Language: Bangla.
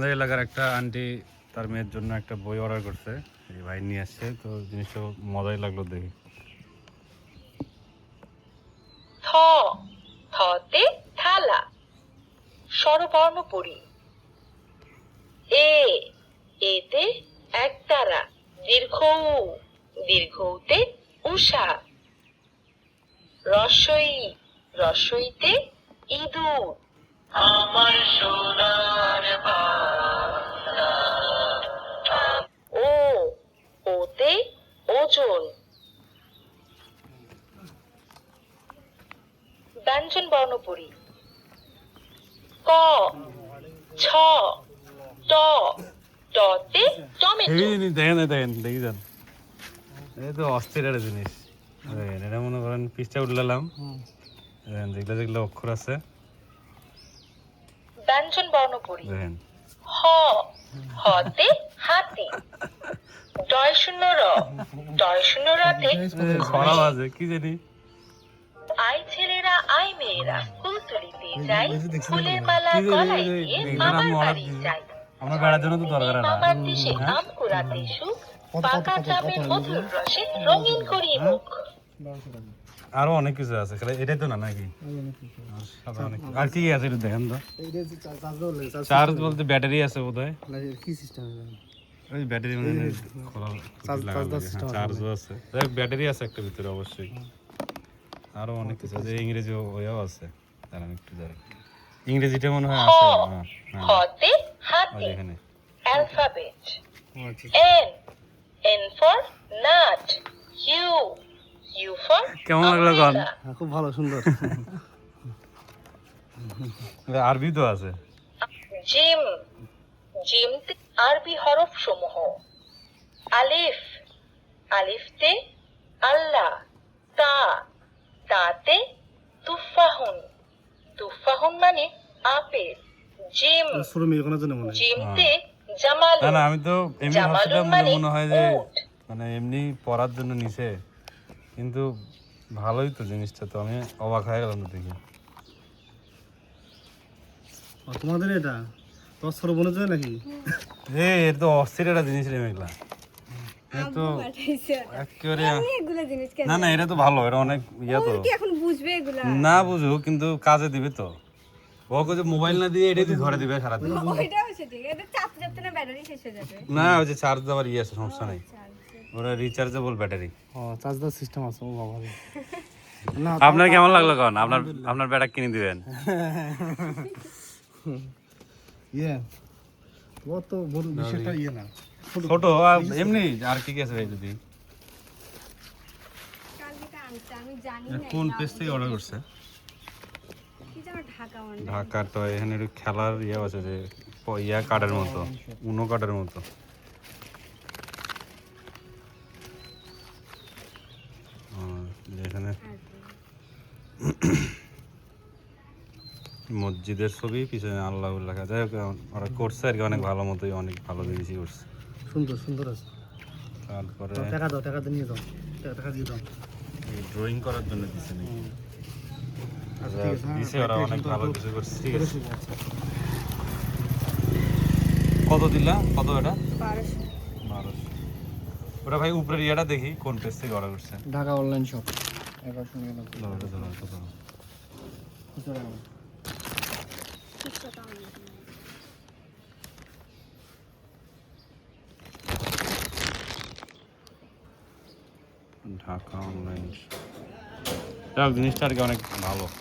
আমাদের এলাকার একটা আন্টি তার মেয়ের জন্য একটা বই অর্ডার করছে, এই ভাই নিয়ে আসছে, তো জিনিসটা মজাই লাগলো দেখি। থ থতে থালা স্বরবর্ণ পড়ি। এ এতে একতারা দীর্ঘ উ, দীর্ঘ উতে উষা। রস্বই রস্বইতে ইঁদুর। আমার সোনার বাংলা। ও ওতে ওজন। ব্যঞ্জন বর্ণ পড়ি। ক ছ ট টতে টমেটো। দেখেন দেখেন দেখি যান, এই তো অস্থির একটা জিনিস। দেখেন এটা মনে করেন পিসটা উঠলাম, যেগুলো যেগুলো অক্ষর আছে ব্যঞ্জন বর্ণ পড়ি। দেখেন। হ হতে হাতি। ডয় শূন্য র ডয় শূন্য রতে খরা আছে কি জানি। আই ছেলেরা আই মেয়েরা কুলতলিতে যাই, ফুলের মালা কি জানি, গলায় দিয়ে মামার বাড়ি যাই। আমরা বেড়ার জন্য তো দরকার না। মামার দেশে আম কুড়াতে সুখ, পাকা জামের মধুর রসে রঙিন করি মুখ। আরো অনেক কিছু আছে, এটাই তো না নাকি? আর কি আছে একটু দেখেন তো। চার্জ বলতে ব্যাটারি আছে বোধহয়, কি সিস্টেম ওই ব্যাটারি মানে চার্জও আছে, ব্যাটারি আছে একটা ভিতরে অবশ্যই। আরো অনেক কিছু আছে, ইংরেজি ওয়াও আছে। তার আমি একটু জানি ইংরেজিটা মনে হয় আছে। হতে হাতি এখানে alphabet. N N for nut. U U for কেমন লাগলো গান? খুব ভালো, সুন্দর। আরবি তো আছে। জিম জিমতে আরবি হরফ সমূহ। আলিফ আলিফতে আল্লাহ। তা তাতে তুফাহুন। তুফাহুন মানে আপেল। জিম ছোট মেয়ের জন্য মনে হয়। জিমতে জামালুন। না না, আমি তো এমনি জামালুন ভাবছিলাম মানে মনে হয় যে উট। মানে এমনি পড়ার জন্য নিছে, কিন্তু ভালোই তো জিনিসটা, তো আমি অবাক হয়ে গেলাম দেখি। তোমাদের এটা তোমার ছোট বোনের জন্য নাকি? এর তো অস্থির একটা জিনিস রে মেঘলা। তো একেবারে না না, এটা তো ভালো, এটা অনেক ইয়া তো। এখন বুঝবে এগুলা? না বুঝুক, কিন্তু কাজে দিবে তো। ও যে মোবাইল না দিয়ে এটাই ধরে দিবে সারাদিন। ওইটাও সেটাই, এটা চাপতে চাপতে না ব্যাটারি শেষ হয়ে যাবে। না ওই যে চার্জ দেওয়ার ইয়ে আছে, সমস্যা নেই, ওরা রিচার্জেবল ব্যাটারি। ও চার্জ দেওয়ার সিস্টেম আছে, ও বাবা। না আপনার কেমন লাগলো কোন? আপনার ব্যাটা কিনে দিবেন? ইয়ে ও তো বড় বিষয়টা ইয়ে না, ছোট এমনি। আর কি কি আছে ভাই যদি? কালকে আনছে, আমি জানি না কোন পেজ থেকে অর্ডার করছে? কি যেন ঢাকা অনলাইন। ঢাকার তো এখানে একটু খেলার ইয়ে আছে, যে ইয়া কার্ডের মতো, উনো কার্ডের মতো। এখানে মসজিদের ছবি, পিছনে আল্লাহ লেখা। যাই হোক, ওরা করছে আর কি, অনেক ভালো মতোই, অনেক ভালো জিনিসই করছে। সুন্দর সুন্দর আছে। তারপরে টাকা দাও, টাকা দিয়ে নিয়ে দাও, টাকা দিয়ে দাও। ড্রয়িং করার জন্য দিছে নাকি? আচ্ছা, ঠিক আছে, হ্যাঁ, দিছে ওরা অনেক ভালো কিছু করছে। ঠিক আছে, ঠিক আছে। কত দিলা? কত এটা? 1200। 1200। ওটা ভাই উপরের ইয়েটা দেখি কোন পেজ থেকে অর্ডার করছে। ঢাকা অনলাইন শপ 1199 ধরো, এটা ধরো, এটা ধরো। ঢাকা অনলাইন। জিনিসটা আর কি অনেক ভালো।